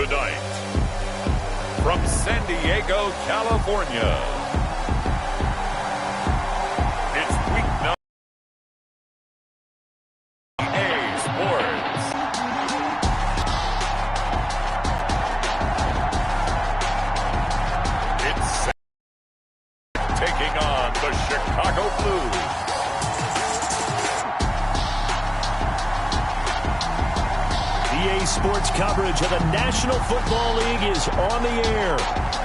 Tonight, from San Diego, California, it's Week 9 EA Sports. It's taking on the Chicago Blues. EA Sports coverage of the National Football League is on the air.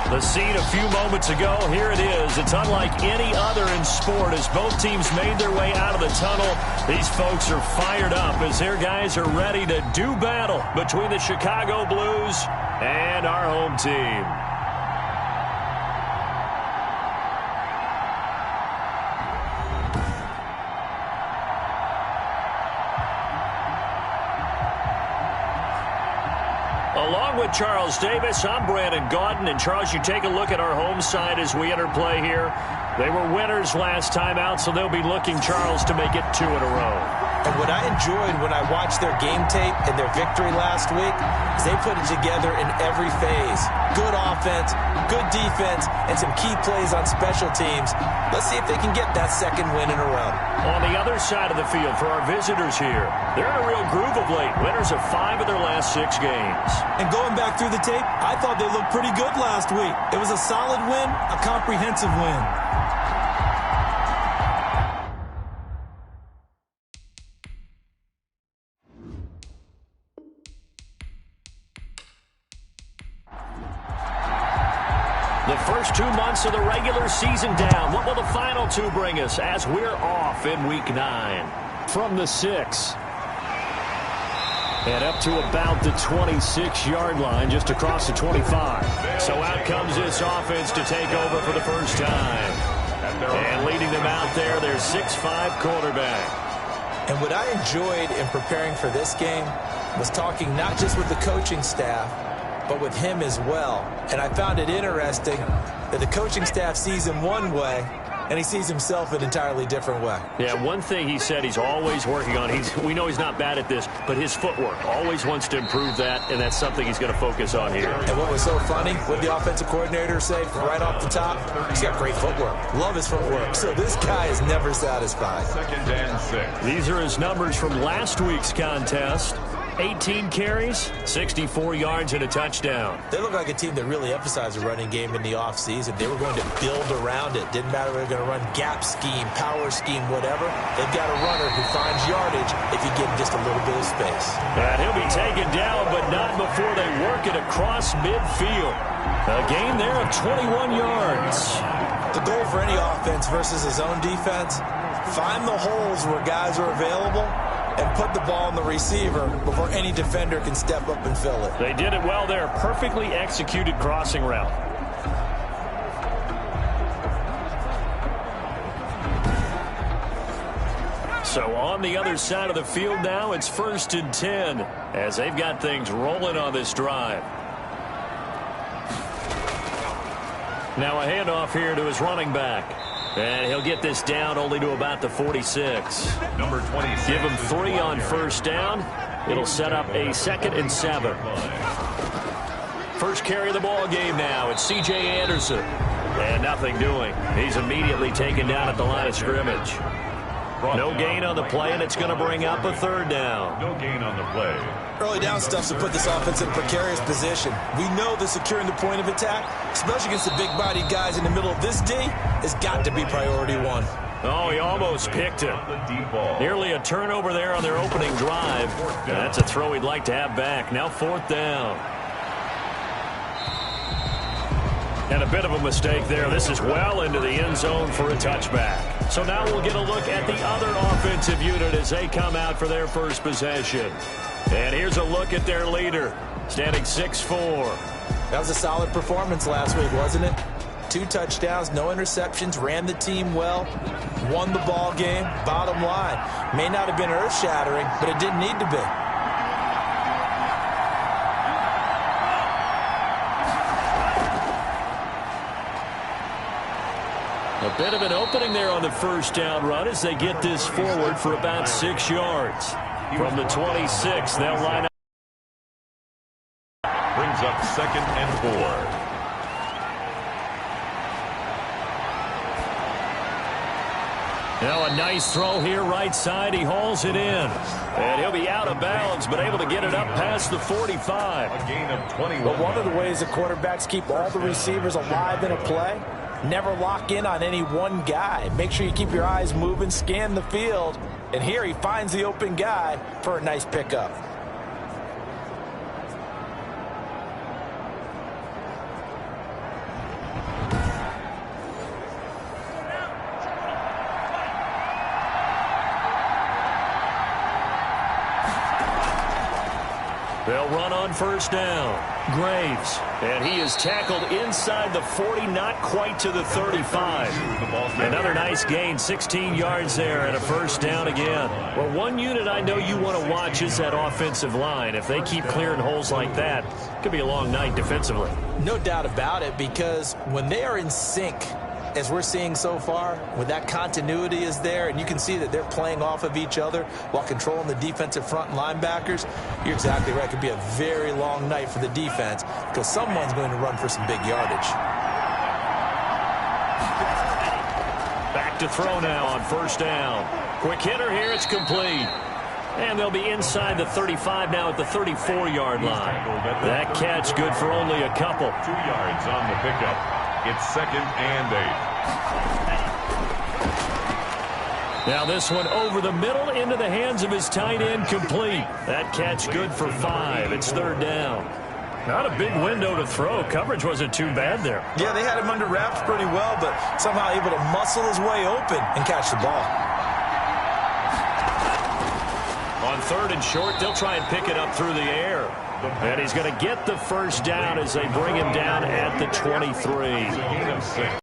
The scene a few moments ago, here it is. It's unlike any other in sport as both teams made their way out of the tunnel. These folks are fired up as their guys are ready to do battle between the Chicago Blues and our home team. Along with Charles Davis, I'm Brandon Gaudin. And Charles, you take a look at our home side as we enter play here. They were winners last time out, so they'll be looking, Charles, to make it 2 in a row. And what I enjoyed when I watched their game tape and their victory last week is they put it together in every phase. Good offense, good defense, and some key plays on special teams. Let's see if they can get that second win in a row. On the other side of the field for our visitors here, they're in a real groove of late. Winners of 5 of their last 6 games. And going back through the tape, I thought they looked pretty good last week. It was a solid win, a comprehensive win. The first 2 months of the regular season down. What will the final 2 bring us as we're off in Week 9? From the 6. And up to about the 26-yard line, just across the 25. So out comes this offense to take over for the first time. And leading them out there, their 6'5" quarterback. And what I enjoyed in preparing for this game was talking not just with the coaching staff, but with him as well. And I found it interesting that the coaching staff sees him one way, and he sees himself an entirely different way. Yeah, one thing he said he's always working on, we know he's not bad at this, but his footwork, always wants to improve that, and that's something he's going to focus on here. And what was so funny, what did the offensive coordinator say right off the top? He's got great footwork. Love his footwork. So this guy is never satisfied. 2nd and 6. These are his numbers from last week's contest. 18 carries, 64 yards, and a touchdown. They look like a team that really emphasized the running game in the offseason. They were going to build around it. Didn't matter if they were going to run gap scheme, power scheme, whatever. They've got a runner who finds yardage if you give him just a little bit of space. And he'll be taken down, but not before they work it across midfield. A gain there of 21 yards. The goal for any offense versus his own defense, find the holes where guys are available and put the ball in the receiver before any defender can step up and fill it. They did it well there. Perfectly executed crossing route. So on the other side of the field now, it's 1st and 10 as they've got things rolling on this drive. Now a handoff here to his running back. And he'll get this down only to about the 46. Number 26. Give him 3 on first down. It'll set up a 2nd and 7. First carry of the ball game now. It's C.J. Anderson. And nothing doing. He's immediately taken down at the line of scrimmage. No gain on the play, and it's going to bring up a 3rd down. No gain on the play. Early down stuff to put this offense in a precarious position. We know that securing the point of attack, especially against the big-bodied guys in the middle of this D, has got to be priority 1. Oh, he almost picked it. Nearly a turnover there on their opening drive. That's a throw he'd like to have back. Now 4th down. And a bit of a mistake there. This is well into the end zone for a touchback. So now we'll get a look at the other offensive unit as they come out for their first possession. And here's a look at their leader, standing 6'4". That was a solid performance last week, wasn't it? 2 touchdowns, no interceptions, ran the team well, won the ball game. Bottom line, may not have been earth-shattering, but it didn't need to be. A bit of an opening there on the first down run as they get this forward for about 6 yards. From the 26, they'll line up. brings up 2nd and 4. Now a nice throw here right side. He hauls it in. And he'll be out of bounds, but able to get it up past the 45. A gain of 21. But one of the ways the quarterbacks keep all the receivers alive in a play, never lock in on any one guy. Make sure you keep your eyes moving, scan the field. And here he finds the open guy for a nice pickup. They'll run on first down. Graves. And he is tackled inside the 40, not quite to the 35. Another nice gain, 16 yards there and a first down again. Well, one unit I know you want to watch is that offensive line. If they keep clearing holes like that, it could be a long night defensively. No doubt about it, because when they are in sync, as we're seeing so far, when that continuity is there and you can see that they're playing off of each other while controlling the defensive front linebackers, you're exactly right. It could be a very long night for the defense because someone's going to run for some big yardage. Back to throw now on first down. Quick hitter here. It's complete. And they'll be inside the 35 now at the 34-yard line. That catch good for only a couple. 2 yards on the pickup. It's 2nd and 8. Now this one over the middle into the hands of his tight end, complete. That catch good for 5. It's 3rd down. Not a big window to throw. Coverage wasn't too bad there. Yeah, they had him under wraps pretty well, but somehow able to muscle his way open and catch the ball. On 3rd and short, they'll try and pick it up through the air. And he's going to get the first down as they bring him down at the 23. Gain of 6.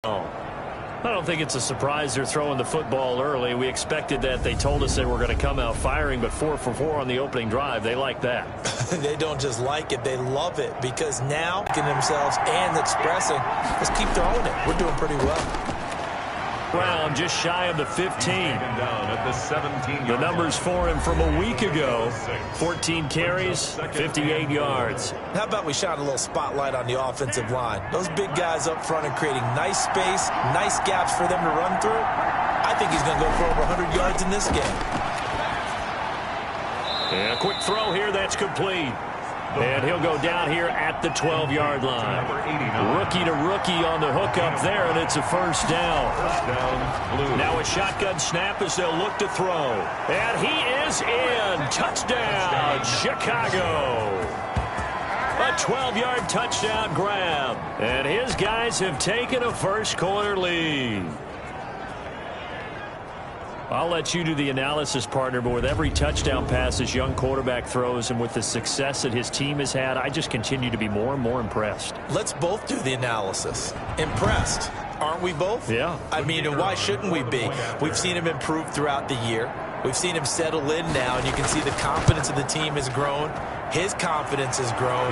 I don't think it's a surprise they're throwing the football early. We expected that. They told us they were going to come out firing, but 4 for 4 on the opening drive. They like that. They don't just like it, they love it, because now making themselves and expressing, let's keep throwing it. We're doing pretty well. Brown just shy of the 15. Down at the 17. The numbers for him from a week ago. 14 carries, 58 yards. How about we shine a little spotlight on the offensive line? Those big guys up front are creating nice space, nice gaps for them to run through. I think he's going to go for over 100 yards in this game. And a quick throw here, that's complete. And he'll go down here at the 12-yard line. Rookie to rookie on the hook up there, and it's a first down. Now a shotgun snap as they'll look to throw. And he is in. Touchdown, Chicago. A 12-yard touchdown grab. And his guys have taken a first-quarter lead. I'll let you do the analysis, partner, but with every touchdown pass this young quarterback throws and with the success that his team has had, I just continue to be more and more impressed. Let's both do the analysis. Impressed, aren't we both? Yeah. I mean, and why shouldn't we be? We've seen him improve throughout the year. We've seen him settle in now, and you can see the confidence of the team has grown. His confidence has grown.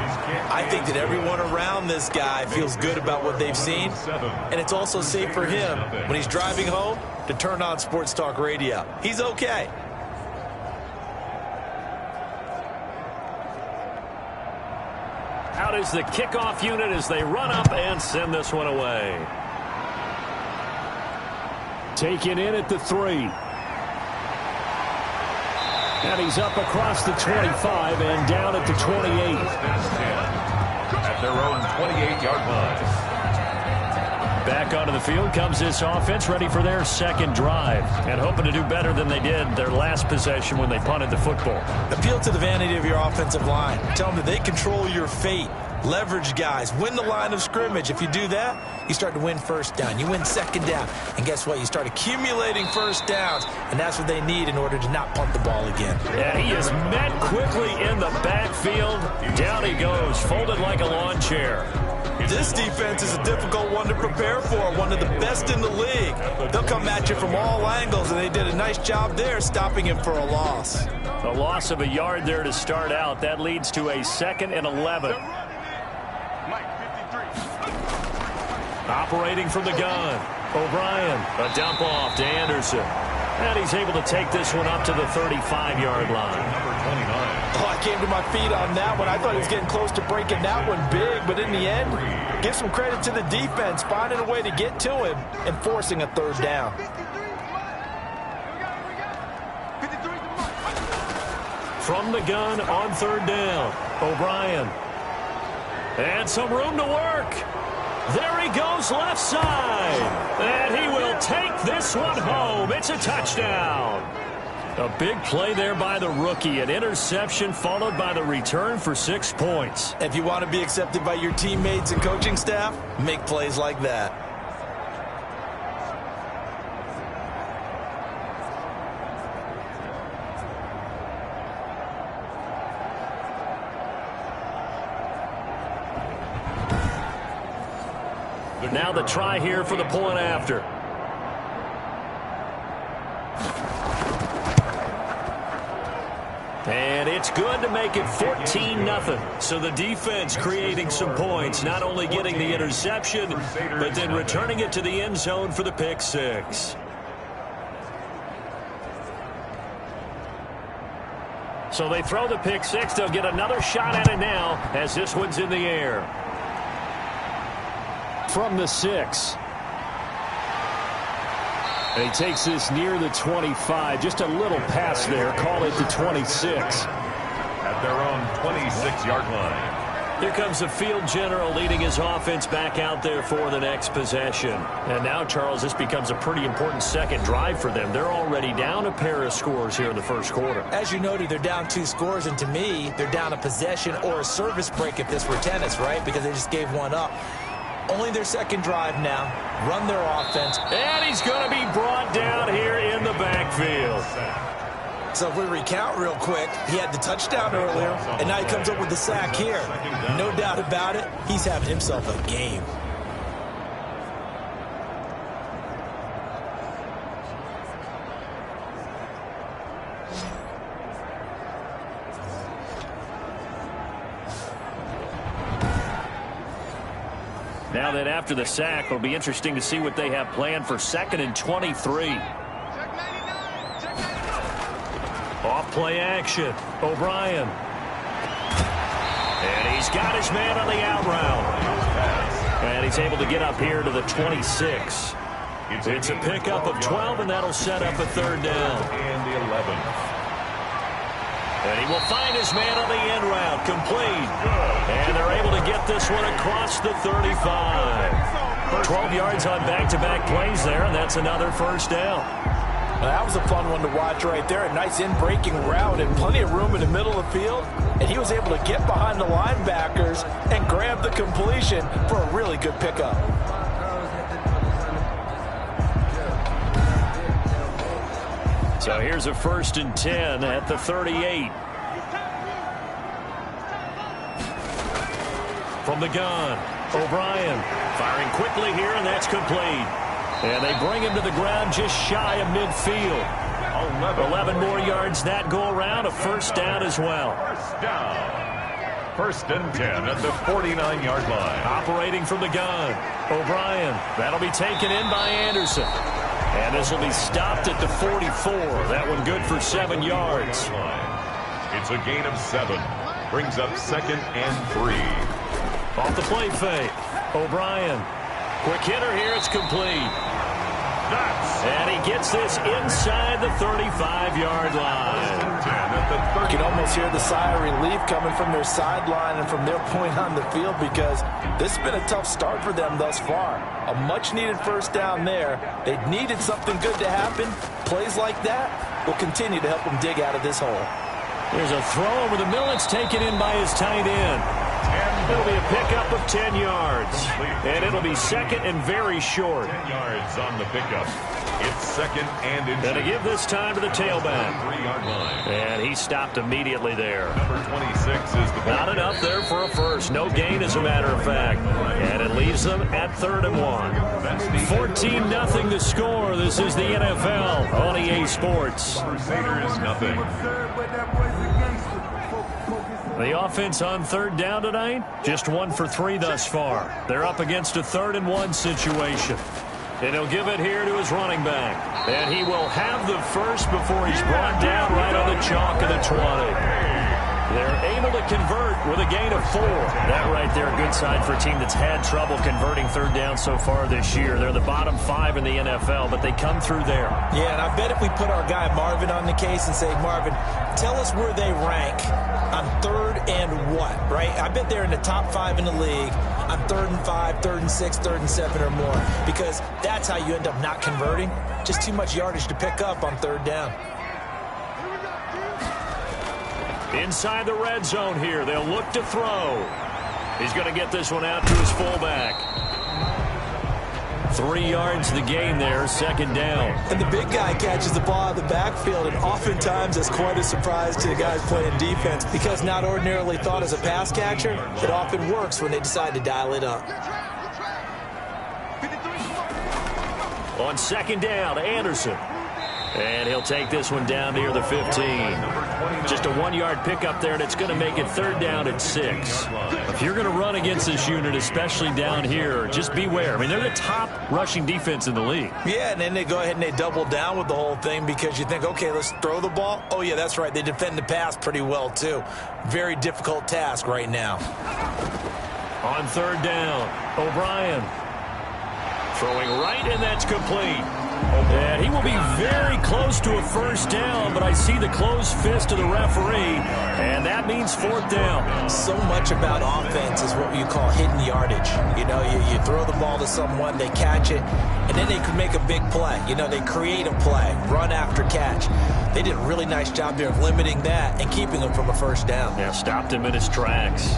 I think that everyone around this guy feels good about what they've seen, and it's also safe for him when he's driving home to turn on Sports Talk Radio. He's okay. Out is the kickoff unit as they run up and send this one away. Taken in at the 3. And he's up across the 25 and down at the 28. At their own 28-yard line. Back onto the field comes this offense, ready for their second drive, and hoping to do better than they did their last possession when they punted the football. Appeal to the vanity of your offensive line. Tell them that they control your fate. Leverage guys. Win the line of scrimmage. If you do that, you start to win first down. You win second down. And guess what? You start accumulating first downs, and that's what they need in order to not punt the ball again. And he is met quickly in the backfield. Down he goes, folded like a lawn chair. This defense is a difficult one to prepare for, one of the best in the league. They'll come at you from all angles, and they did a nice job there stopping him for a loss. A loss of a yard there to start out. That leads to a 2nd and 11. Operating from the gun. O'Brien, a dump off to Anderson. And he's able to take this one up to the 35-yard line. Number 29. Oh, I came to my feet on that one. I thought he was getting close to breaking that one big, but in the end, give some credit to the defense, finding a way to get to him and forcing a third down. From the gun on third down, O'Brien. And some room to work. There he goes left side. And he will take this one home. It's a touchdown. A big play there by the rookie. An interception followed by the return for 6 points. If you want to be accepted by your teammates and coaching staff, make plays like that. Now the try here for the point after. And it's good to make it 14-0. So the defense creating some points, not only getting the interception, but then returning it to the end zone for the pick six. So they throw the pick six. They'll get another shot at it now as this one's in the air. From the 6. And he takes this near the 25. Just a little pass there. Call it the 26. At their own 26-yard line. Here comes the field general leading his offense back out there for the next possession. And now, Charles, this becomes a pretty important second drive for them. They're already down a pair of scores here in the first quarter. As you noted, they're down 2 scores, and to me, they're down a possession or a service break if this were tennis, right? Because they just gave one up. Only their second drive now. Run their offense. And he's going to be brought down here in the backfield. So if we recount real quick, he had the touchdown earlier, and now he comes up with the sack here. No doubt about it, he's having himself a game. Now that after the sack, it'll be interesting to see what they have planned for 2nd and 23. Off play action. O'Brien. And he's got his man on the out route. And he's able to get up here to the 26. It's a pickup of 12, and that'll set up a third down. And the 11th. And he will find his man on the end route, complete. And they're able to get this one across the 35. 12 yards on back-to-back plays there, and that's another first down. Well, that was a fun one to watch right there. A nice in-breaking route and plenty of room in the middle of the field. And he was able to get behind the linebackers and grab the completion for a really good pickup. So here's a 1st and 10 at the 38. From the gun, O'Brien firing quickly here, and that's complete. And they bring him to the ground just shy of midfield. 11 more yards that go around, a first down as well. First down. 1st and 10 at the 49-yard line. Operating from the gun, O'Brien. That'll be taken in by Anderson. And this will be stopped at the 44. That one good for 7 yards. It's a gain of 7. Brings up 2nd and 3. Off the play fake. O'Brien. Quick hitter here. It's complete. And he gets this inside the 35-yard line. You can almost hear the sigh of relief coming from their sideline and from their point on the field, because this has been a tough start for them thus far. A much-needed first down there. They needed something good to happen. Plays like that will continue to help them dig out of this hole. There's a throw over the middle. It's taken in by his tight end. It'll be a pickup of 10 yards. And it'll be 2nd and very short. 10 yards on the pickup. It's 2nd and inches. Going to give this time to the tailback. 3-yard line. And he stopped immediately there. Number 26 is the Not enough there for a first. No gain, as a matter of fact. And it leaves them at 3rd and 1. 14-0 the score. This is the NFL on EA Sports. Crusaders nothing. The offense on 3rd down tonight, just 1 for 3 thus far. They're up against a 3rd and 1 situation. And he'll give it here to his running back. And he will have the first before he's brought down right on the chalk of the 20. They're able to convert with a gain of 4. That right there, a good sign for a team that's had trouble converting third down so far this year. They're the bottom 5 in the NFL, but they come through there. Yeah, and I bet if we put our guy Marvin on the case and say, Marvin, tell us where they rank on third and what, right? I bet they're in the top 5 in the league on 3rd and 5, 3rd and 6, 3rd and 7 or more, because that's how you end up not converting. Just too much yardage to pick up on third down. Inside the red zone here, they'll look to throw. He's going to get this one out to his fullback. 3 yards the gain there, second down. And the big guy catches the ball out of the backfield, and oftentimes that's quite a surprise to the guys playing defense, because not ordinarily thought as a pass catcher, it often works when they decide to dial it up. On second down, Anderson. And he'll take this one down near the 15. Just a 1-yard pickup there, and it's going to make it third down at 6. If you're going to run against this unit, especially down here, just beware. I mean, they're the top rushing defense in the league. Yeah, and then they go ahead and they double down with the whole thing because you think, okay, let's throw the ball. Oh, yeah, that's right. They defend the pass pretty well, too. Very difficult task right now. On third down, O'Brien. Throwing right, and that's complete. And he will be very close to a first down, but I see the closed fist of the referee, and that means fourth down. So much about offense is what you call hidden yardage. You know, you throw the ball to someone, they catch it, and then they can make a big play. You know, they create a play, run after catch. They did a really nice job there of limiting that and keeping him from a first down. Yeah, stopped him in his tracks.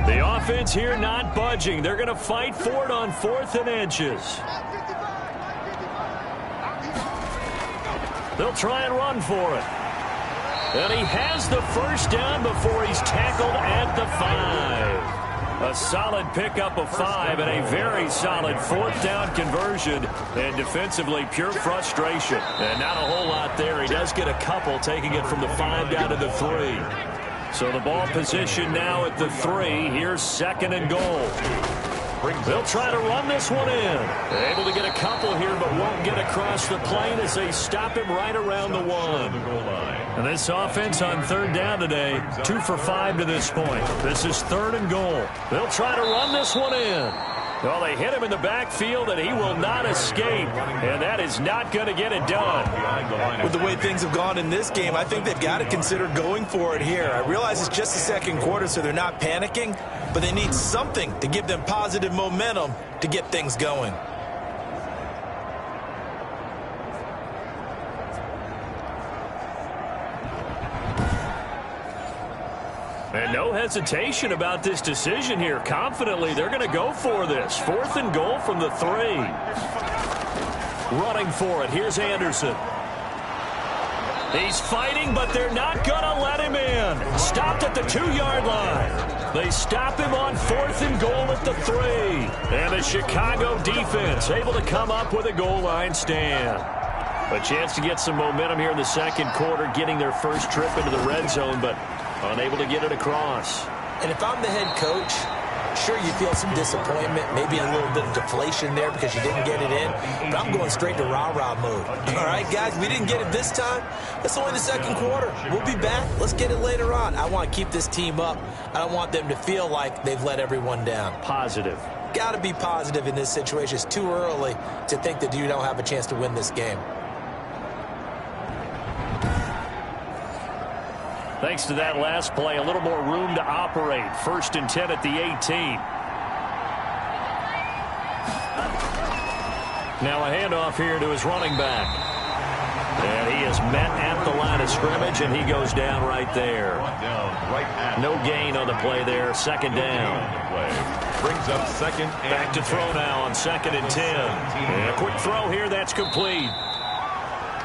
The offense here not budging. They're going to fight for it on 4th and inches. They'll try and run for it. And he has the first down before he's tackled at the 5. A solid pickup of 5 and a very solid 4th down conversion. And defensively, pure frustration. And not a whole lot there. He does get a couple, taking it from the 5 down to the 3. So the ball position now at the 3. Here's second and goal. They'll try to run this one in. They're able to get a couple here, but won't get across the plane as they stop him right around the 1. And this offense on third down today, 2 for 5 to this point. This is third and goal. They'll try to run this one in. Well, they hit him in the backfield, and he will not escape. And that is not going to get it done. With the way things have gone in this game, I think they've got to consider going for it here. I realize it's just the second quarter, so they're not panicking, but they need something to give them positive momentum to get things going. And no hesitation about this decision here. Confidently, they're going to go for this. 4th and goal from the 3. Running for it. Here's Anderson. He's fighting, but they're not going to let him in. Stopped at the 2-yard line. They stop him on 4th and goal at the 3. And the Chicago defense able to come up with a goal line stand. A chance to get some momentum here in the second quarter, getting their first trip into the red zone, but unable to get it across. And if I'm the head coach, sure, you feel some disappointment, maybe a little bit of deflation there because you didn't get it in, but I'm going straight to rah-rah mode. All right, guys, we didn't get it this time. It's only the second quarter. We'll be back. Let's get it later on. I want to keep this team up. I don't want them to feel like they've let everyone down. Positive. Got to be positive in this situation. It's too early to think that you don't have a chance to win this game. Thanks to that last play, a little more room to operate. 1st and 10 at the 18. Now a handoff here to his running back. And he is met at the line of scrimmage, and he goes down right there. No gain on the play there. Second down. Brings up second and back to throw now on 2nd and 10. And a quick throw here. That's complete.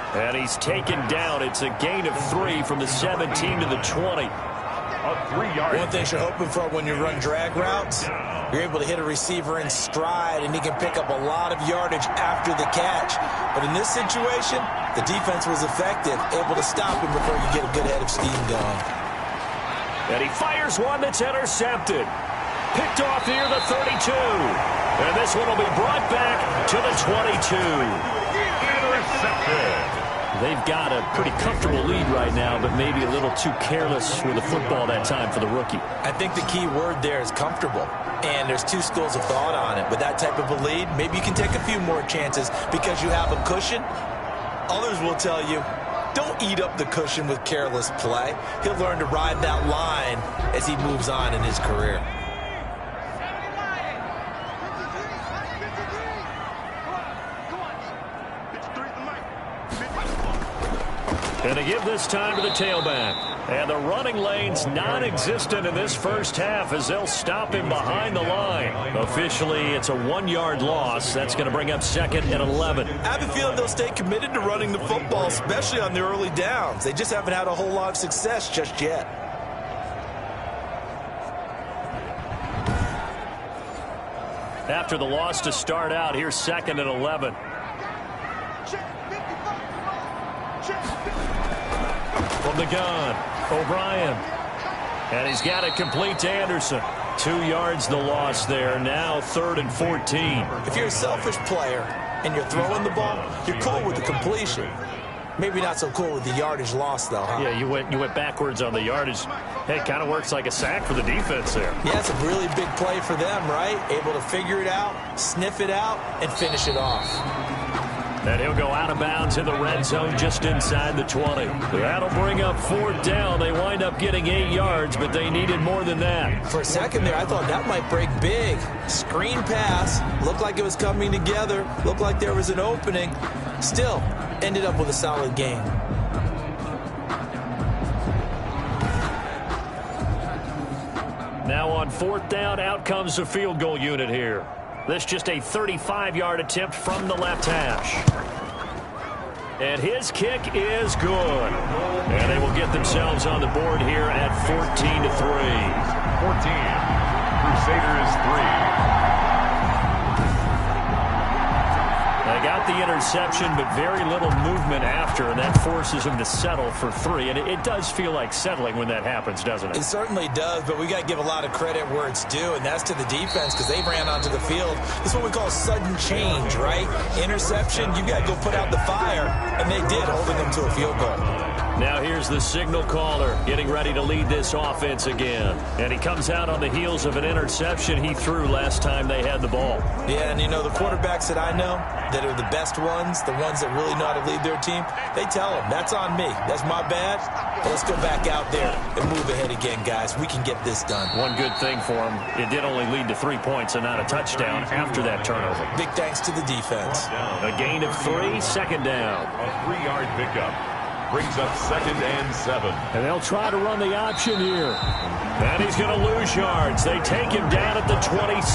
And he's taken down. It's a gain of 3 from the 17 to the 20. One thing you're hoping for when you run drag routes, you're able to hit a receiver in stride, and he can pick up a lot of yardage after the catch. But in this situation, the defense was effective, able to stop him before you get a good head of steam going. And he fires one that's intercepted. Picked off near the 32. And this one will be brought back to the 22. Intercepted. They've got a pretty comfortable lead right now, but maybe a little too careless with the football that time for the rookie. I think the key word there is comfortable. And there's two schools of thought on it. With that type of a lead, maybe you can take a few more chances because you have a cushion. Others will tell you, don't eat up the cushion with careless play. He'll learn to ride that line as he moves on in his career. And they give this time to the tailback. And the running lane's non-existent in this first half as they'll stop him behind the line. Officially, it's a 1-yard loss. That's going to bring up 2nd and 11. I have a feeling they'll stay committed to running the football, especially on the early downs. They just haven't had a whole lot of success just yet. After the loss to start out, here's 2nd and 11. From the gun, O'Brien. And he's got it complete to Anderson. 2 yards the loss there. Now 3rd and 14. If you're a selfish player and you're throwing the ball, you're cool with the completion. Maybe not so cool with the yardage loss, though, huh? Yeah, you went backwards on the yardage. Hey, it kind of works like a sack for the defense there. Yeah, it's a really big play for them, right? Able to figure it out, sniff it out, and finish it off. And he'll go out of bounds in the red zone just inside the 20. That'll bring up 4th down. They wind up getting 8 yards, but they needed more than that. For a second there, I thought that might break big. Screen pass. Looked like it was coming together. Looked like there was an opening. Still, ended up with a solid game. Now on 4th down, out comes the field goal unit here. This just a 35-yard attempt from the left hash. And his kick is good. And they will get themselves on the board here at 14-3. 14. Crusaders 3. They got the interception, but very little movement after, and that forces them to settle for 3. And it does feel like settling when that happens, doesn't it? It certainly does, but we got to give a lot of credit where it's due, and that's to the defense because they ran onto the field. This is what we call sudden change, right? Interception, you got to go put out the fire, and they did, holding them to a field goal. Now here's the signal caller getting ready to lead this offense again. And he comes out on the heels of an interception he threw last time they had the ball. Yeah, and you know, the quarterbacks that I know that are the best ones, the ones that really know how to lead their team, they tell them, that's on me. That's my bad. But let's go back out there and move ahead again, guys. We can get this done. One good thing for him, it did only lead to 3 points and not a touchdown after that turnover. Big thanks to the defense. A gain of 3, 2nd down. A 3-yard pickup. Brings up 2nd and 7. And they'll try to run the option here. And he's going to lose yards. They take him down at the 26.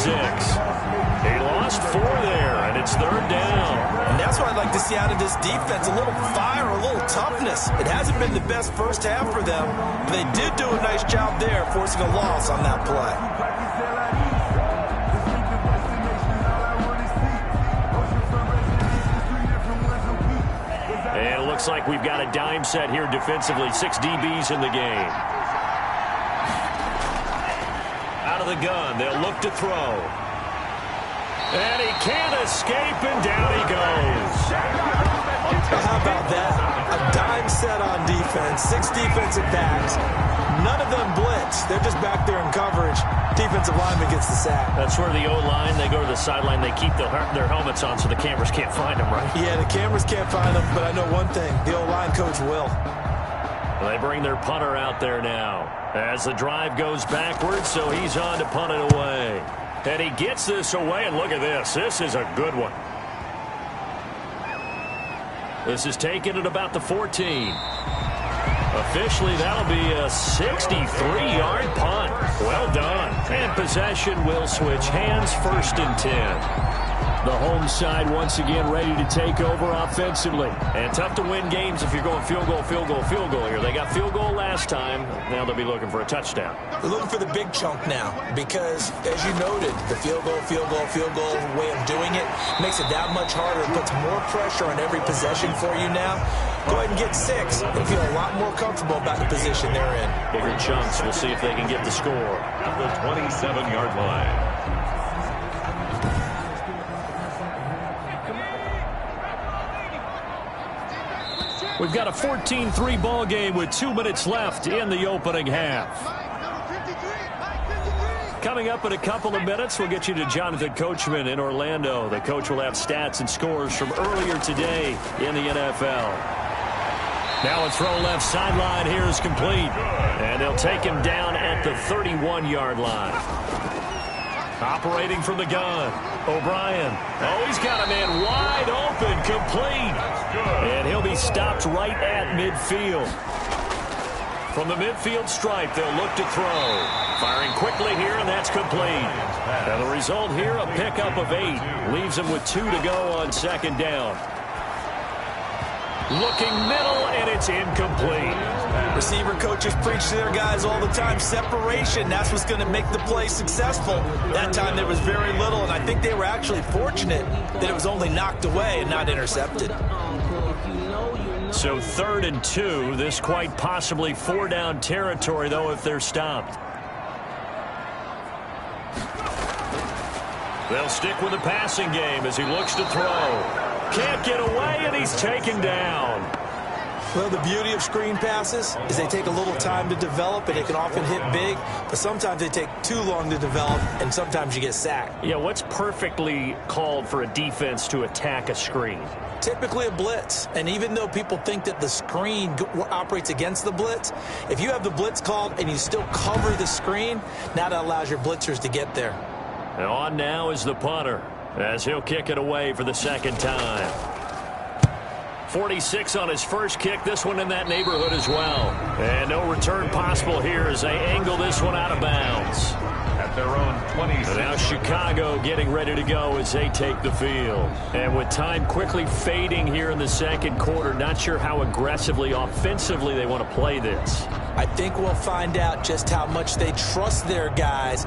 He lost 4 there, and it's 3rd down. And that's what I'd like to see out of this defense, a little fire, a little toughness. It hasn't been the best first half for them, but they did do a nice job there, forcing a loss on that play. And it looks like we've got a dime set here defensively. 6 DBs in the game. Out of the gun, they'll look to throw. And he can't escape, and down he goes. How about that? A dime set on defense, 6 defensive backs. None of them blitz. They're just back there in coverage. Defensive lineman gets the sack. That's where the O-line, they go to the sideline, they keep their helmets on so the cameras can't find them, right? Yeah, the cameras can't find them, but I know one thing. The O-line coach will. They bring their punter out there now as the drive goes backwards, so he's on to punt it away. And he gets this away, and look at this. This is a good one. This is taken at about the 14. Officially, that'll be a 63-yard punt. Well done. And possession will switch hands, 1st and 10. The home side once again ready to take over offensively. And tough to win games if you're going field goal, field goal, field goal here. They got field goal last time. Now they'll be looking for a touchdown. They're looking for the big chunk now because, as you noted, the field goal way of doing it makes it that much harder. It puts more pressure on every possession for you now. Go ahead and get 6 and feel a lot more comfortable about the position they're in. Bigger chunks. We'll see if they can get the score. At the 27-yard line. We've got a 14-3 ball game with 2 minutes left in the opening half. Coming up in a couple of minutes, we'll get you to Jonathan Coachman in Orlando. The coach will have stats and scores from earlier today in the NFL. Now a throw left sideline here is complete. And they'll take him down at the 31-yard line. Operating from the gun, O'Brien. Oh, he's got a man wide open, complete. And he'll be stopped right at midfield. From the midfield stripe, they'll look to throw. Firing quickly here, and that's complete. And the result here, a pickup of 8. Leaves him with 2 to go on second down. Looking middle, and it's incomplete. Receiver coaches preach to their guys all the time. Separation, that's what's going to make the play successful. That time there was very little, and I think they were actually fortunate that it was only knocked away and not intercepted. So 3rd and 2. This quite possibly 4-down territory, though, if they're stopped. They'll stick with the passing game as he looks to throw. Can't get away, and he's taken down. Well, the beauty of screen passes is they take a little time to develop, and they can often hit big, but sometimes they take too long to develop, and sometimes you get sacked. Yeah, what's perfectly called for a defense to attack a screen? Typically a blitz, and even though people think that the screen operates against the blitz, if you have the blitz called and you still cover the screen, now that allows your blitzers to get there. And on now is the punter, as he'll kick it away for the second time. 46 on his first kick, this one in that neighborhood as well. And no return possible here as they angle this one out of bounds. At their own 26. And now Chicago getting ready to go as they take the field. And with time quickly fading here in the second quarter, not sure how aggressively, offensively they want to play this. I think we'll find out just how much they trust their guys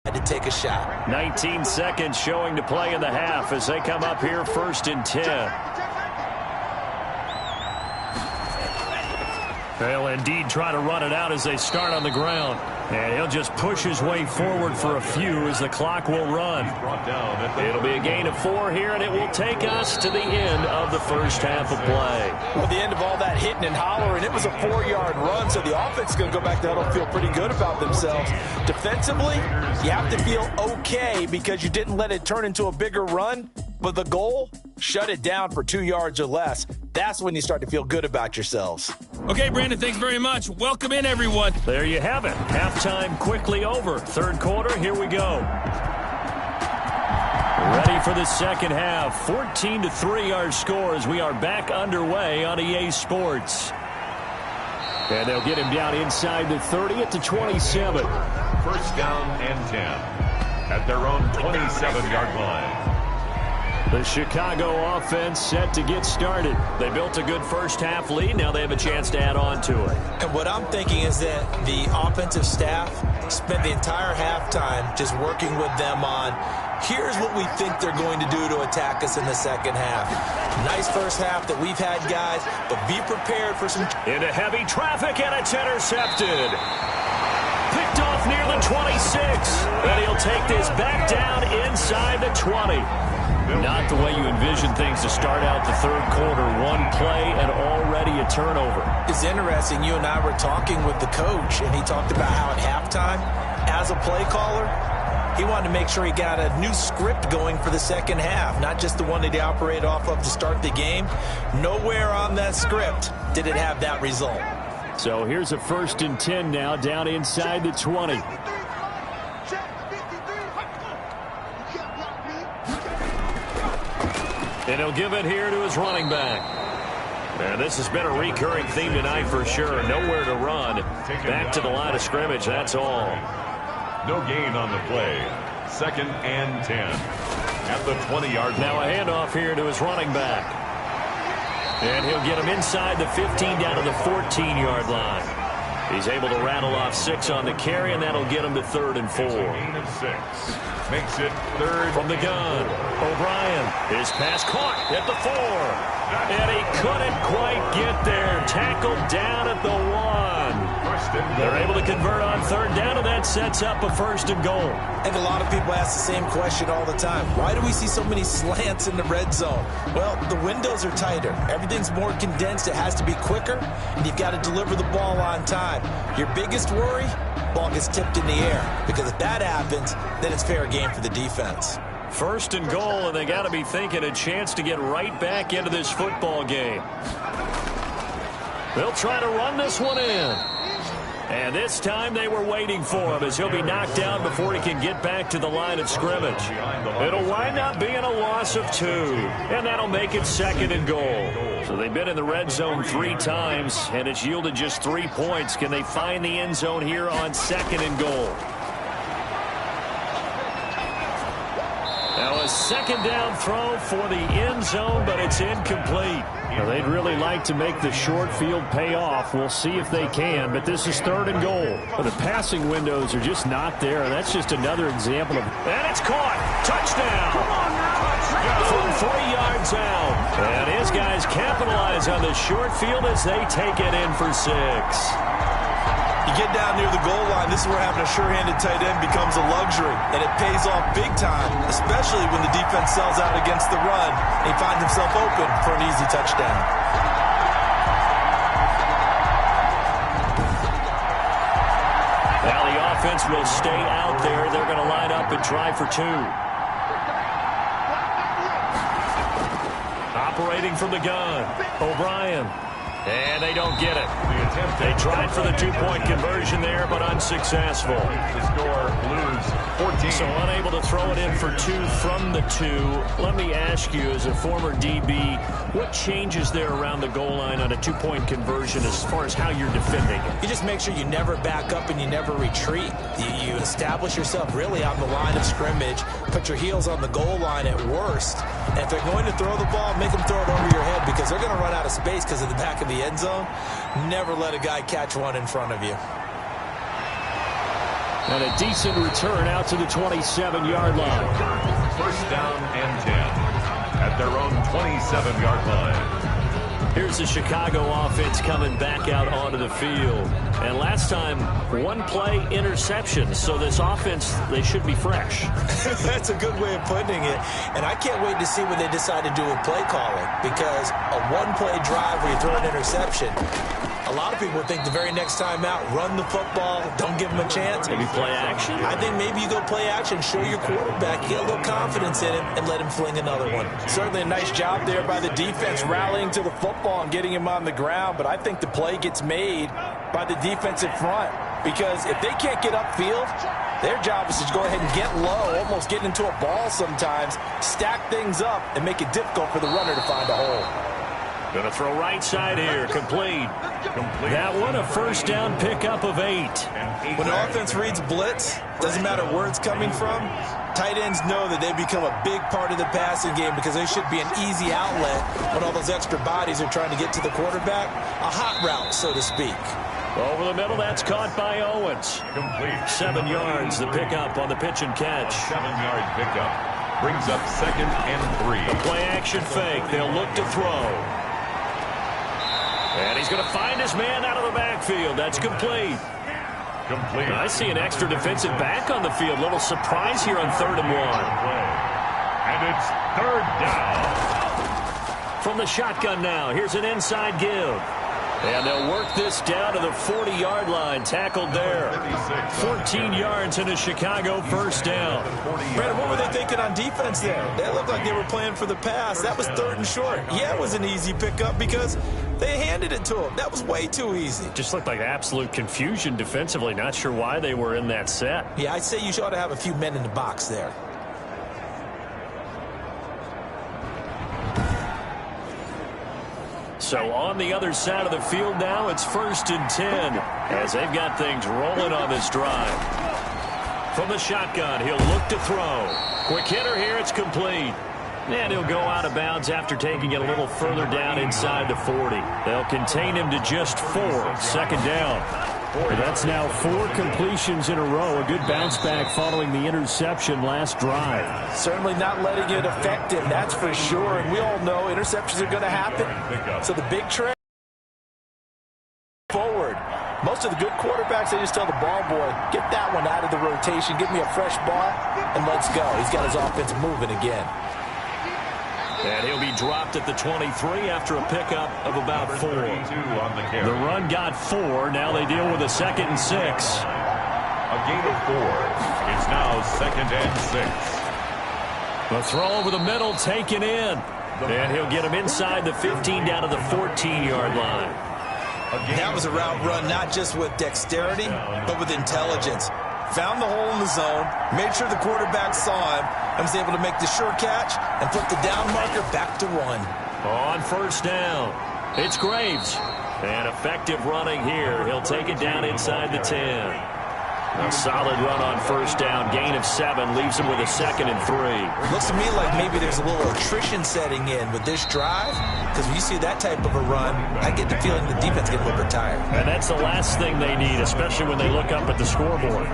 to take a shot. 19 seconds showing to play in the half as they come up here 1st and 10. They'll indeed try to run it out as they start on the ground. And he'll just push his way forward for a few as the clock will run. It'll be a gain of 4 here, and it will take us to the end of the first half of play. Well, the end of all that hitting and hollering, it was a 4-yard run, so the offense is going to go back to huddle and feel pretty good about themselves. Defensively, you have to feel okay because you didn't let it turn into a bigger run, but the goal, shut it down for 2 yards or less. That's when you start to feel good about yourselves. Okay, Brandon, thanks very much. Welcome in, everyone. There you have it. Halftime quickly over. Third quarter, here we go. Ready for the second half. 14-3 our score as we are back underway on EA Sports. And they'll get him down inside the 30 at the 27. First down and 10. At their own 27-yard line. The Chicago offense set to get started. They built a good first half lead. Now they have a chance to add on to it. And what I'm thinking is that the offensive staff spent the entire halftime just working with them on, here's what we think they're going to do to attack us in the second half. Nice first half that we've had, guys, but be prepared for some... Into heavy traffic, and it's intercepted. Picked off near the 26. And he'll take this back down inside the 20. Not the way you envision things to start out the third quarter. One play and already a turnover. It's interesting. You and I were talking with the coach, and he talked about how at halftime, as a play caller, he wanted to make sure he got a new script going for the second half, not just the one that he operated off of to start the game. Nowhere on that script did it have that result. So here's a 1st and 10 now, down inside the 20. And he'll give it here to his running back. And this has been a recurring theme tonight for sure. Nowhere to run. Back to the line of scrimmage, that's all. No gain on the play. 2nd and 10. at the 20-yard line. Now a handoff here to his running back. And he'll get him inside the 15 down to the 14-yard line. He's able to rattle off 6 on the carry, and that'll get him to 3rd and 4. It's a gain of 6. Makes it 3rd. From the gun, O'Brien. His pass caught at the 4. And he couldn't quite get there. Tackled down at the 1. They're able to convert on 3rd down, and that sets up a 1st and goal. I think a lot of people ask the same question all the time. Why do we see so many slants in the red zone? Well, the windows are tighter. Everything's more condensed. It has to be quicker, and you've got to deliver the ball on time. Your biggest worry? Ball gets tipped in the air, because if that happens, then it's fair game for the defense. 1st and goal, and they got to be thinking a chance to get right back into this football game. They'll try to run this one in. And this time they were waiting for him as he'll be knocked down before he can get back to the line of scrimmage. It'll wind up being a loss of 2, and that'll make it 2nd and goal. So they've been in the red zone 3 times, and it's yielded just 3 points. Can they find the end zone here on 2nd and goal? Now a 2nd down throw for the end zone, but it's incomplete. Now they'd really like to make the short field pay off. We'll see if they can, but this is 3rd and goal. But the passing windows are just not there. That's just another example of... And it's caught. Touchdown. From 3 yards out. And his guys capitalize on the short field as they take it in for 6. You get down near the goal line, this is where having a sure-handed tight end becomes a luxury, and it pays off big time, especially when the defense sells out against the run and he finds himself open for an easy touchdown. Now the offense will stay out there. They're going to line up and try for 2. Operating from the gun, O'Brien. And they don't get it. They tried for the 2-point conversion there, but unsuccessful. The score, Blues 14. So unable to throw it in for 2 from the 2. Let me ask you, as a former DB, what changes there around the goal line on a 2-point conversion as far as how you're defending it? You just make sure you never back up and you never retreat. You establish yourself really on the line of scrimmage, put your heels on the goal line at worst. And if they're going to throw the ball, make them throw it over your head, because they're going to run out of space because of the back of the end zone. Never let a guy catch one in front of you. And a decent return out to the 27-yard line. 1st down and 10 at their own 27-yard line. Here's the Chicago offense coming back out onto the field. And last time, 1-play interception. So this offense, they should be fresh. That's a good way of putting it. And I can't wait to see when they decide to do a play calling, because a 1-play drive where you throw an interception, a lot of people think the very next time out, run the football, don't give them a chance. Maybe play action? I think maybe you go play action, show your quarterback, get a little confidence in him, and let him fling another one. Certainly a nice job there by the defense, rallying to the football and getting him on the ground, but I think the play gets made by the defensive front, because if they can't get upfield, their job is to go ahead and get low, almost get into a ball sometimes, stack things up, and make it difficult for the runner to find a hole. Going to throw right side here. Complete. That one a 1st down pickup of 8. When an offense reads blitz, doesn't matter where it's coming from, tight ends know that they become a big part of the passing game, because they should be an easy outlet when all those extra bodies are trying to get to the quarterback. A hot route, so to speak. Over the middle, that's caught by Owens. Complete. 7 yards, the pickup on the pitch and catch. 7-yard pickup brings up 2nd and 3. The play action fake. They'll look to throw. And he's going to find his man out of the backfield. That's complete. Complete. I see an extra defensive back on the field. Little surprise here on 3rd and 1. And it's 3rd down. From the shotgun now, here's an inside give. And they'll work this down to the 40-yard line. Tackled there. 14 yards and a Chicago 1st down. Brandon, what were they thinking on defense there? That looked like they were playing for the pass. That was 3rd and short. Yeah, it was an easy pickup because they handed it to him. That was way too easy. Just looked like absolute confusion defensively. Not sure why they were in that set. Yeah, I'd say you ought to have a few men in the box there. So on the other side of the field now, it's 1st and 10 as they've got things rolling on this drive. From the shotgun, he'll look to throw. Quick hitter here, it's complete. And he'll go out of bounds after taking it a little further down inside the 40. They'll contain him to just 4. Second down. That's now 4 completions in a row. A good bounce back following the interception last drive. Certainly not letting it affect him, that's for sure. And we all know interceptions are going to happen. So the big trend forward. Most of the good quarterbacks, they just tell the ball boy, get that one out of the rotation, give me a fresh ball, and let's go. He's got his offense moving again. And he'll be dropped at the 23 after a pickup of about 4. The run got 4. Now they deal with a 2nd and 6. A gain of 4. It's now 2nd and 6. The throw over the middle taken in. And he'll get him inside the 15 down to the 14-yard line. That was a route run not just with dexterity, but with intelligence. Found the hole in the zone, made sure the quarterback saw him, and was able to make the sure catch and flip the down marker back to 1. On first down, it's Graves. And effective running here. He'll take it down inside the 10. A solid run on first down. Gain of 7 leaves him with a 2nd and 3. Looks to me like maybe there's a little attrition setting in with this drive, because when you see that type of a run, I get the feeling the defense gets a little bit tired. And that's the last thing they need, especially when they look up at the scoreboard.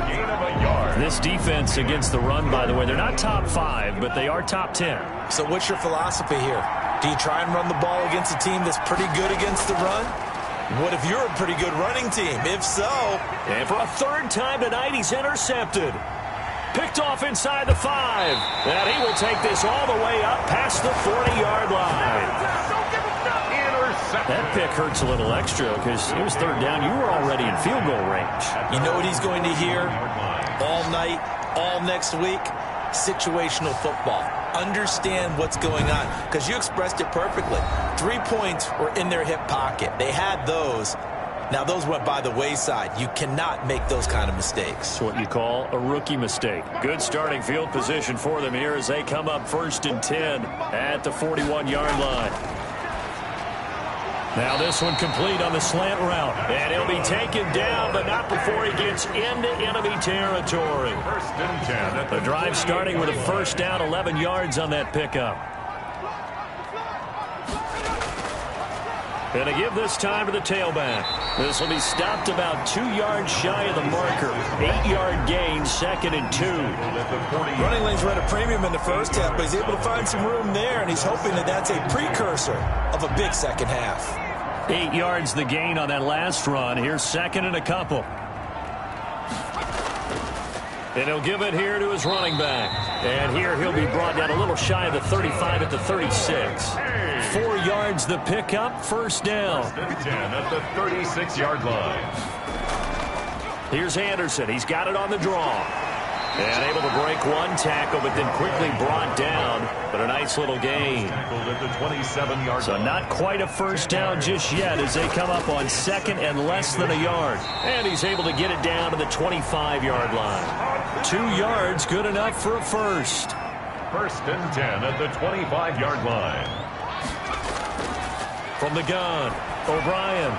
This defense against the run, by the way, they're not top 5, but they are top 10. So what's your philosophy here? Do you try and run the ball against a team that's pretty good against the run? What if you're a pretty good running team? If so... And for a 3rd time tonight, he's intercepted. Picked off inside the 5. And he will take this all the way up past the 40-yard line. That pick hurts a little extra because it was 3rd down. You were already in field goal range. You know what he's going to hear all night, all next week? Situational football. Understand what's going on, because you expressed it perfectly. 3 points were in their hip pocket. They had those. Now those went by the wayside. You cannot make those kind of mistakes. It's what you call a rookie mistake. Good starting field position for them here as they come up 1st and 10 at the 41-yard line. Now this one complete on the slant route. And he'll be taken down, but not before he gets into enemy territory. 1st and 10. The drive starting with a 1st down, 11 yards on that pickup. And to give this time to the tailback. This will be stopped about 2 yards shy of the marker. 8-yard gain, 2nd and 2. Running lanes were at a premium in the first half, but he's able to find some room there, and he's hoping that that's a precursor of a big second half. 8 yards the gain on that last run. Here's 2nd and a couple. And he'll give it here to his running back. And here he'll be brought down a little shy of the 35 at the 36. 4 yards the pickup, 1st down. 1st and 10 at the 36-yard line. Here's Anderson. He's got it on the draw. And able to break one tackle, but then quickly brought down. But a nice little gain. Tackled at the 27-yard So line. not quite a 1st down just yet as they come up on 2nd and less than a yard. And he's able to get it down to the 25-yard line. 2 yards, good enough for a 1st. 1st and 10 at the 25-yard line. From the gun, O'Brien.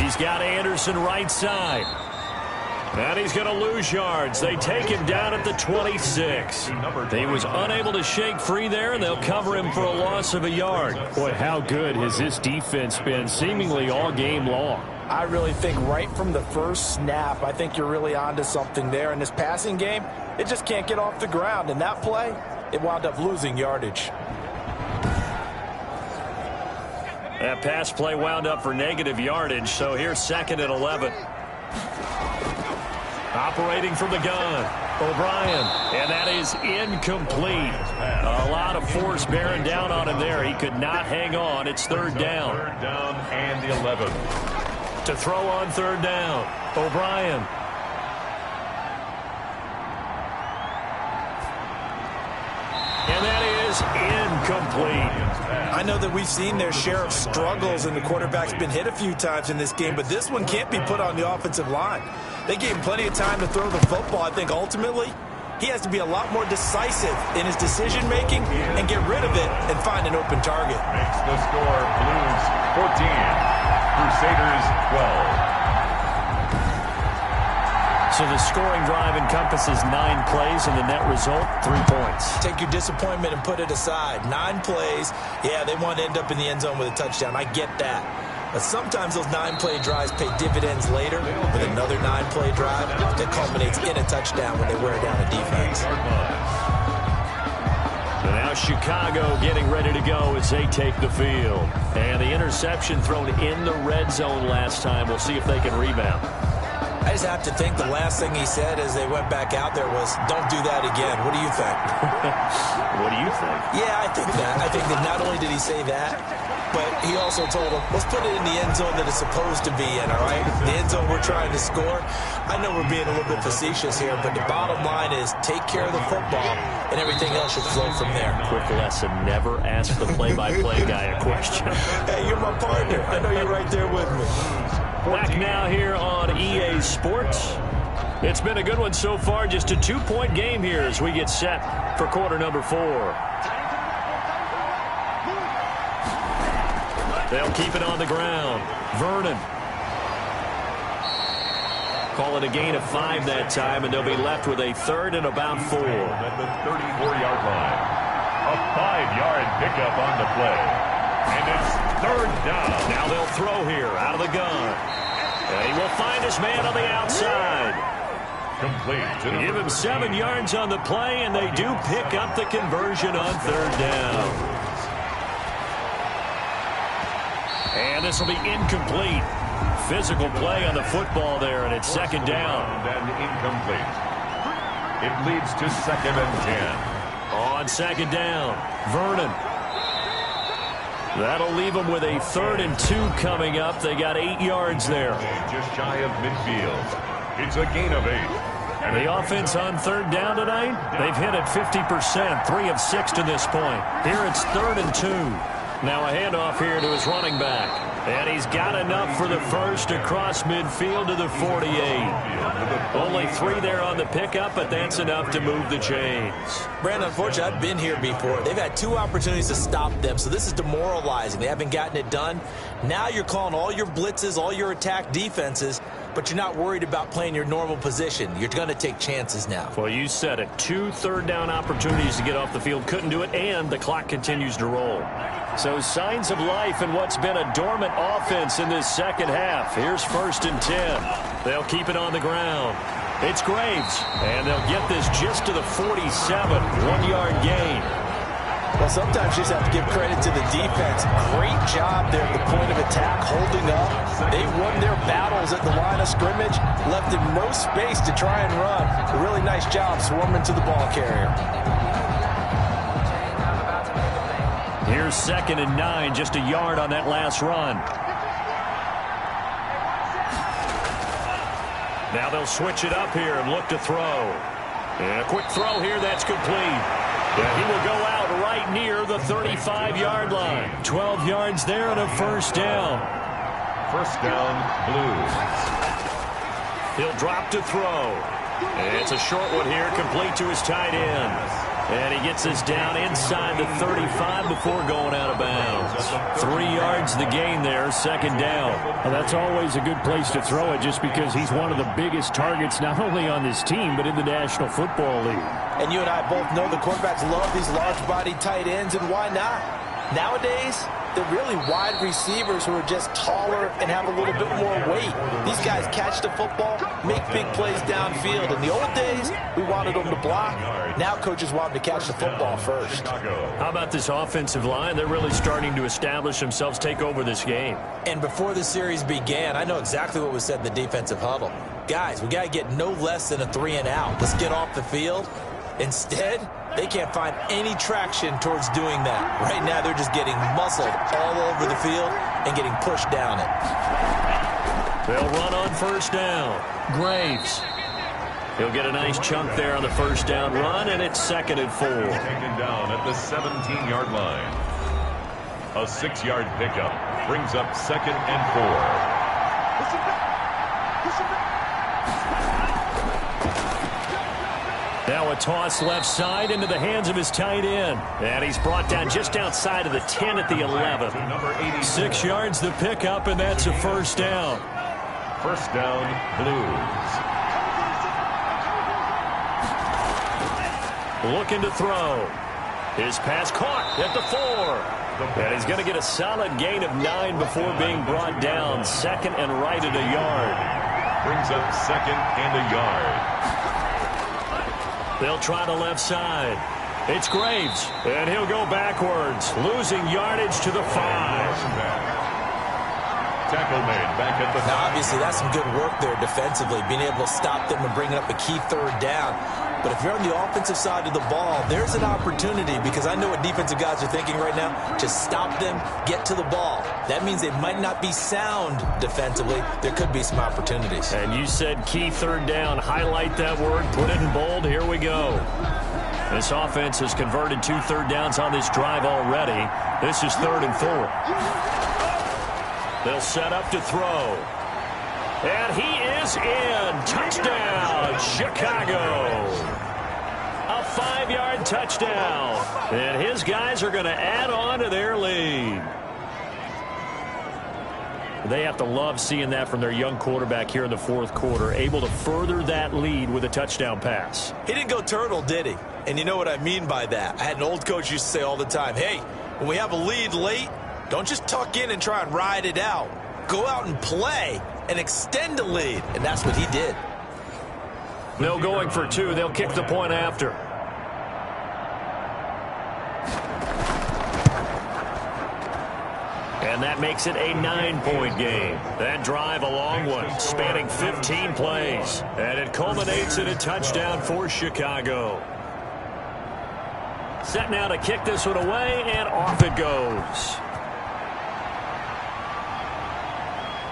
He's got Anderson right side. And he's going to lose yards. They take him down at the 26. He was unable to shake free there, and they'll cover him for a loss of a yard. Boy, how good has this defense been seemingly all game long? I really think right from the first snap, I think you're really onto something there. In this passing game, it just can't get off the ground. And that play, it wound up losing yardage. That pass play wound up for negative yardage, so here's 2nd and 11. Operating from the gun, O'Brien, and that is incomplete. A lot of force bearing down on him there. He could not hang on. It's 3rd down. 3rd down and 11. To throw on 3rd down, O'Brien. And that is incomplete. I know that we've seen their share of struggles, and the quarterback's been hit a few times in this game, but this one can't be put on the offensive line. They gave him plenty of time to throw the football. I think ultimately he has to be a lot more decisive in his decision-making and get rid of it and find an open target. Makes the score Blues 14, Crusaders 12. So the scoring drive encompasses 9 plays, and the net result, 3 points. Take your disappointment and put it aside. 9 plays. Yeah, they want to end up in the end zone with a touchdown. I get that. But sometimes those 9-play drives pay dividends later with another 9-play drive that culminates in a touchdown when they wear down a defense. And now Chicago getting ready to go as they take the field. And the interception thrown in the red zone last time. We'll see if they can rebound. I just have to think the last thing he said as they went back out there was, don't do that again. What do you think? What do you think? Yeah, I think that. I think that not only did he say that, but he also told them, let's put it in the end zone that it's supposed to be in, all right? The end zone we're trying to score. I know we're being a little bit facetious here, but the bottom line is take care of the football, and everything else should flow from there. Quick lesson, never ask the play-by-play guy a question. Hey, you're my partner. I know you're right there with me. Back now here on EA Sports. It's been a good one so far. Just a 2-point game here as we get set for quarter number 4. They'll keep it on the ground. Vernon. Call it a gain of 5 that time, and they'll be left with a 3rd and about 4. At the 34-yard line. A 5-yard pickup on the play. And it's 3rd down. Now they'll throw here out of the gun. And he will find his man on the outside. Complete to Give him 7 yards on the play, and they do pick up the conversion on 3rd down. And this will be incomplete. Physical play on the football there, and it's 2nd down. And incomplete. It leads to 2nd and 10. On 2nd down, Vernon. That'll leave them with a 3rd and 2 coming up. They got 8 yards there. Just shy of midfield. It's a gain of 8. And the offense on 3rd down tonight, they've hit it 50%, 3 of 6 to this point. Here it's 3rd and 2. Now a handoff here to his running back. And he's got enough for the first across midfield to the 48. Only 3 there on the pickup, but that's enough to move the chains. Brandon, unfortunately, I've been here before. They've had 2 opportunities to stop them, so this is demoralizing. They haven't gotten it done. Now you're calling all your blitzes, all your attack defenses, but you're not worried about playing your normal position. You're going to take chances now. Well, you said it. 2 third-down opportunities to get off the field. Couldn't do it, and the clock continues to roll. So signs of life in what's been a dormant offense in this second half. Here's 1st and 10. They'll keep it on the ground. It's Graves, and they'll get this just to the 47. 1-yard gain. Well, sometimes you just have to give credit to the defense. Great job there at the point of attack, holding up. They won their battles at the line of scrimmage, left them no space to try and run. A really nice job swarming to the ball carrier. Here's 2nd and 9, just a yard on that last run. Now they'll switch it up here and look to throw. And a quick throw here, that's complete. And he will go out right near the 35-yard line. 12 yards there and a 1st down. 1st down, Blues. He'll drop to throw. And it's a short one here, complete to his tight end. And he gets this down inside the 35 before going out of bounds. 3 yards the gain there, 2nd down. Well, that's always a good place to throw it just because he's one of the biggest targets not only on this team but in the National Football League. And you and I both know the quarterbacks love these large-bodied tight ends, and why not? Nowadays, they're really wide receivers who are just taller and have a little bit more weight. These guys catch the football, make big plays downfield. In the old days, we wanted them to block. Now coaches want them to catch the football first. How about this offensive line? They're really starting to establish themselves, take over this game. And before the series began, I know exactly what was said in the defensive huddle. Guys, we got to get no less than a 3 and out. Let's get off the field. Instead, they can't find any traction towards doing that. Right now, they're just getting muscled all over the field and getting pushed down it. They'll run on 1st down. Graves. He'll get a nice chunk there on the 1st down run, and it's 2nd and 4. Taken down at the 17-yard line. A 6-yard pickup brings up 2nd and 4. Now a toss left side into the hands of his tight end. And he's brought down just outside of the 10 at the 11. 6 yards the pickup, and that's a 1st down. 1st down, Blues. looking to throw. His pass caught at the 4. And he's going to get a solid gain of 9 before being brought down. Second and right at a yard. Brings up second and a yard. They'll try the left side. It's Graves, and he'll go backwards, losing yardage to the 5. Tackle made back at the 5. Now, obviously, that's some good work there defensively, being able to stop them and bringing up a key third down. But if you're on the offensive side of the ball, there's an opportunity, because I know what defensive guys are thinking right now. Just stop them, get to the ball. That means they might not be sound defensively. There could be some opportunities. And you said key third down. Highlight that word, put it in bold. Here we go. This offense has converted 2 third downs on this drive already. This is 3rd and 4. They'll set up to throw. And he is in. Touchdown, Chicago. A 5-yard touchdown. And his guys are going to add on to their lead. They have to love seeing that from their young quarterback here in the 4th quarter, able to further that lead with a touchdown pass. He didn't go turtle, did he? And you know what I mean by that. I had an old coach used to say all the time, hey, when we have a lead late, don't just tuck in and try and ride it out. Go out and play and extend the lead. And that's what he did. No going for 2. They'll kick the point after. And that makes it a 9-point game. That drive, a long one, spanning 15 plays. And it culminates in a touchdown for Chicago. Set now to kick this one away, and off it goes.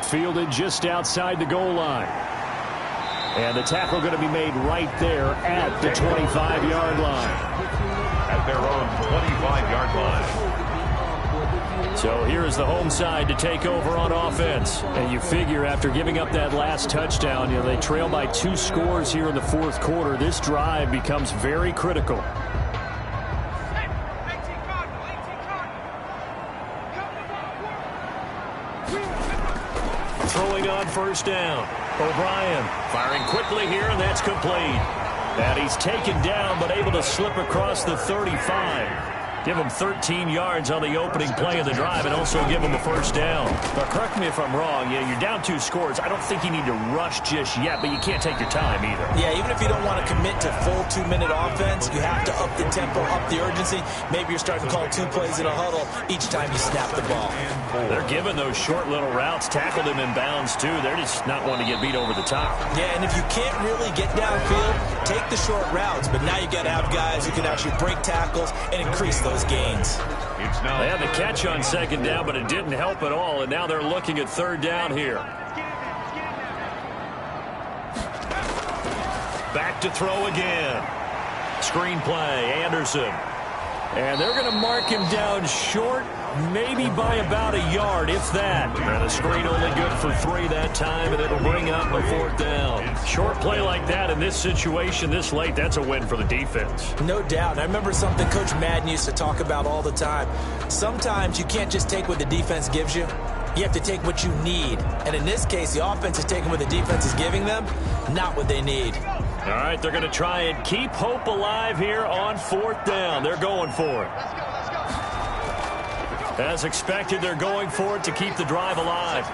Fielded just outside the goal line. And the tackle going to be made right there at the 25-yard line. At their own 25-yard line. So here is the home side to take over on offense. And you figure after giving up that last touchdown, they trail by 2 scores here in the 4th quarter. This drive becomes very critical. Throwing on first down. O'Brien firing quickly here, and that's complete. And he's taken down, but able to slip across the 35. Give him 13 yards on the opening play of the drive and also give him a first down. But correct me if I'm wrong. You're down 2 scores. I don't think you need to rush just yet, but you can't take your time either. Yeah, even if you don't want to commit to full 2-minute offense, you have to up the tempo, up the urgency. Maybe you're starting to call 2 plays in a huddle each time you snap the ball. They're giving those short little routes, tackled him in bounds too. They're just not wanting to get beat over the top. Yeah, and if you can't really get downfield, take the short routes. But now you got to have guys who can actually break tackles and increase those gains. They had the catch on second down, but it didn't help at all, and now they're looking at third down here. Back to throw again. Screen play, Anderson. And they're going to mark him down short, maybe by about a yard, if that. And a screen only good for 3 that time, and it'll bring up a 4th down. Short play like that in this situation this late, that's a win for the defense. No doubt. And I remember something Coach Madden used to talk about all the time. Sometimes you can't just take what the defense gives you. You have to take what you need. And in this case, the offense is taking what the defense is giving them, not what they need. All right, they're going to try and keep hope alive here on 4th down. They're going for it. As expected, they're going for it to keep the drive alive.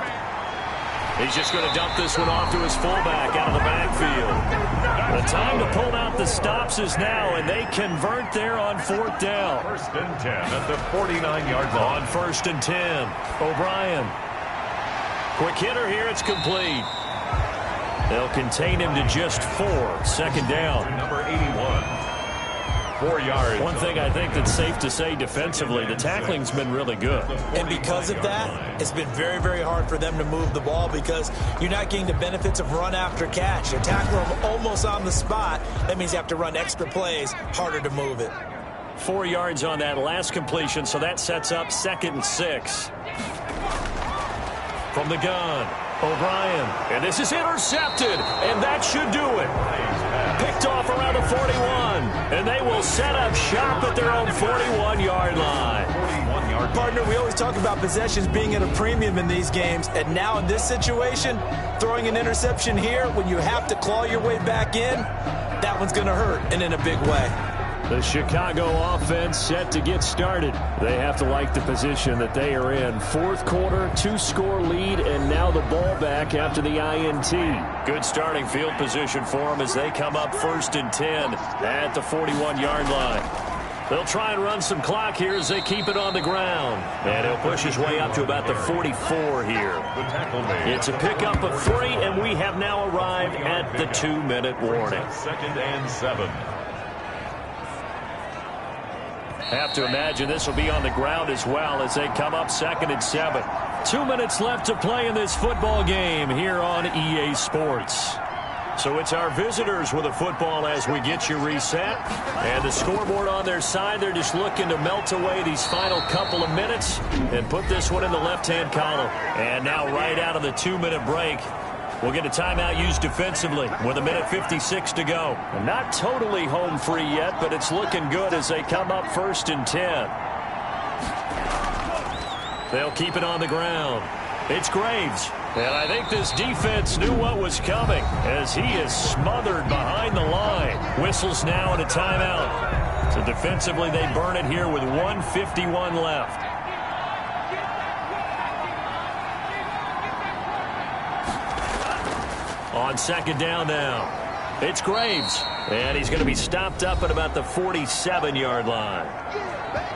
He's just going to dump this one off to his fullback out of the backfield. The time to pull out the stops is now, and they convert there on 4th down. 1st and 10 at the 49-yard line. On 1st and 10, O'Brien. Quick hitter here, it's complete. They'll contain him to just 4. 2nd down. Number 81. 4 yards. One thing I think that's safe to say defensively, the tackling's been really good. And because of that, it's been very, very hard for them to move the ball because you're not getting the benefits of run after catch. You're tackling them almost on the spot. That means you have to run extra plays, harder to move it. 4 yards on that last completion, so that sets up 2nd and 6. From the gun, O'Brien. And this is intercepted, and that should do it. Picked off around the 41, and they will set up shop at their own 41-yard line. Partner, we always talk about possessions being at a premium in these games, and now in this situation, throwing an interception here when you have to claw your way back in, that one's going to hurt, and in a big way. The Chicago offense set to get started. They have to like the position that they are in. Fourth quarter, 2-score lead, and now the ball back after the INT. Good starting field position for them as they come up 1st and 10 at the 41-yard line. They'll try and run some clock here as they keep it on the ground. And he'll push his way up to about the 44 here. It's a pickup of 3, and we have now arrived at the 2-minute warning. 2nd and 7. Have to imagine this will be on the ground as well as they come up 2nd and 7. 2 minutes left to play in this football game here on EA Sports. So it's our visitors with the football as we get you reset. And the scoreboard on their side, they're just looking to melt away these final couple of minutes and put this one in the left-hand column. And now right out of the 2-minute break, we'll get a timeout used defensively with 1:56 to go. And not totally home free yet, but it's looking good as they come up 1st and 10. They'll keep it on the ground. It's Graves. And I think this defense knew what was coming as he is smothered behind the line. Whistles now and a timeout. So defensively they burn it here with 1:51 left. On 2nd down now. It's Graves. And he's going to be stopped up at about the 47-yard line.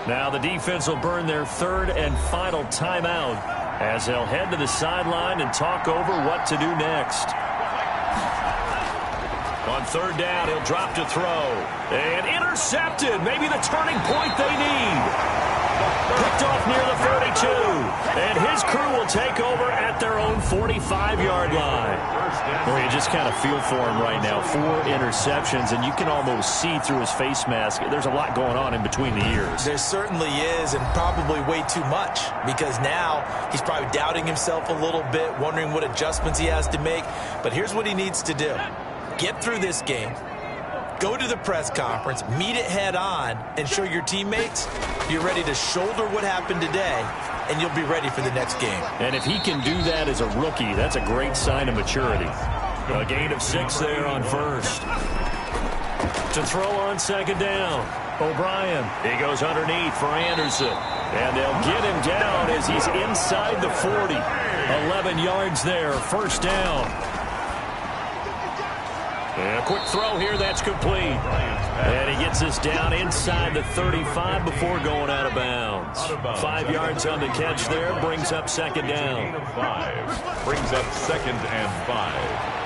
Now the defense will burn their 3rd and final timeout as they'll head to the sideline and talk over what to do next. On 3rd down, he'll drop to throw. And intercepted. Maybe the turning point they need. Picked off near the 32. And his crew will take over at their own 45-yard line. Well, you just kind of feel for him right now. 4 interceptions, and you can almost see through his face mask. There's a lot going on in between the ears. There certainly is, and probably way too much, because now he's probably doubting himself a little bit, wondering what adjustments he has to make. But here's what he needs to do. Get through this game. Go to the press conference, meet it head on, and show your teammates you're ready to shoulder what happened today, and you'll be ready for the next game. And if he can do that as a rookie, that's a great sign of maturity. A gain of 6 there on 1st. To throw on 2nd down. O'Brien. He goes underneath for Anderson. And they'll get him down as he's inside the 40. 11 yards there, 1st down. And a quick throw here, that's complete. And he gets this down inside the 35 before going out of bounds. 5 yards on the catch there, brings up 2nd down. 5. Brings up 2nd and 5.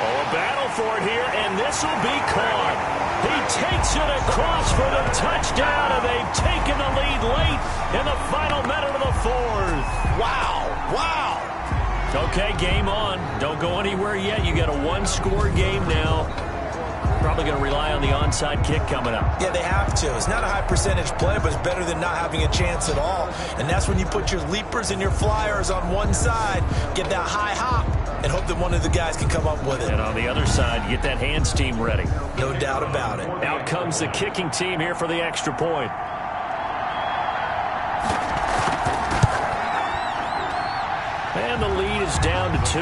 Oh, a battle for it here, and this will be caught. He takes it across for the touchdown, and they've taken the lead late in the final minute of the 4th. Wow, wow. Okay, game on. Don't go anywhere yet. You got a 1-score game now. Probably going to rely on the onside kick coming up. Yeah, they have to. It's not a high percentage play, but it's better than not having a chance at all. And that's when you put your leapers and your flyers on one side, get that high hop, and hope that one of the guys can come up with it. And on the other side, you get that hands team ready. No doubt about it. Out comes the kicking team here for the extra point. And the lead is down to 2.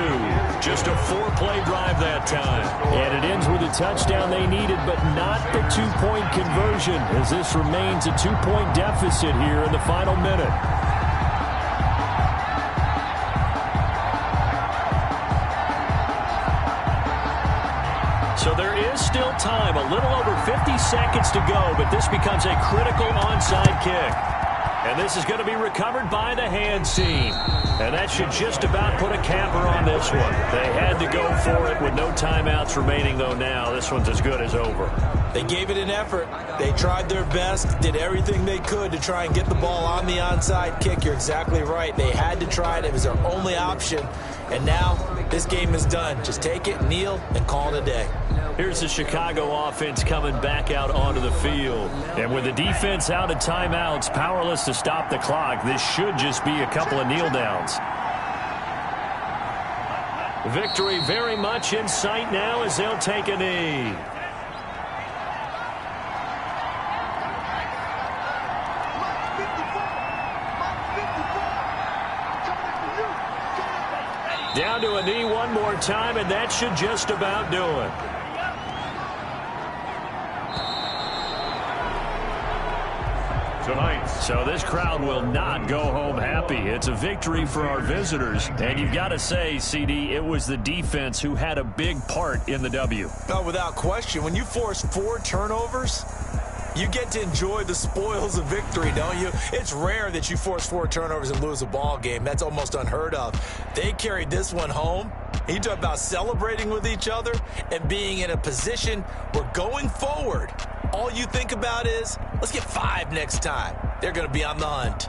Just a 4-play drive that time. And it ends with a touchdown they needed, but not the 2-point conversion, as this remains a 2-point deficit here in the final minute. So there is still time, a little over 50 seconds to go, but this becomes a critical onside kick. And this is going to be recovered by the hands team. And that should just about put a capper on this one. They had to go for it with no timeouts remaining, though, now. This one's as good as over. They gave it an effort. They tried their best, did everything they could to try and get the ball on the onside kick. You're exactly right. They had to try it. It was their only option. And now this game is done. Just take it, kneel, and call it a day. Here's the Chicago offense coming back out onto the field. And with the defense out of timeouts, powerless to stop the clock, this should just be a couple of kneel downs. Victory very much in sight now as they'll take a knee. Down to a knee one more time, and that should just about do it. So this crowd will not go home happy. It's a victory for our visitors. And you've got to say, CD, it was the defense who had a big part in the W. No, without question. When you force 4 turnovers, you get to enjoy the spoils of victory, don't you? It's rare that you force 4 turnovers and lose a ball game. That's almost unheard of. They carried this one home. You talk about celebrating with each other and being in a position where going forward, all you think about is, let's get 5 next time. They're going to be on the hunt.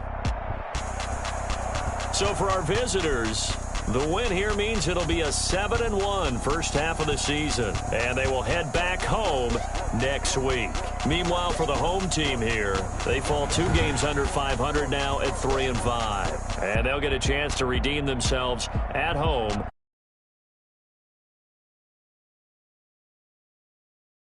So for our visitors, the win here means it'll be a 7-1 first half of the season, and they will head back home next week. Meanwhile, for the home team here, they fall 2 games under 500 now at 3-5, and they'll get a chance to redeem themselves at home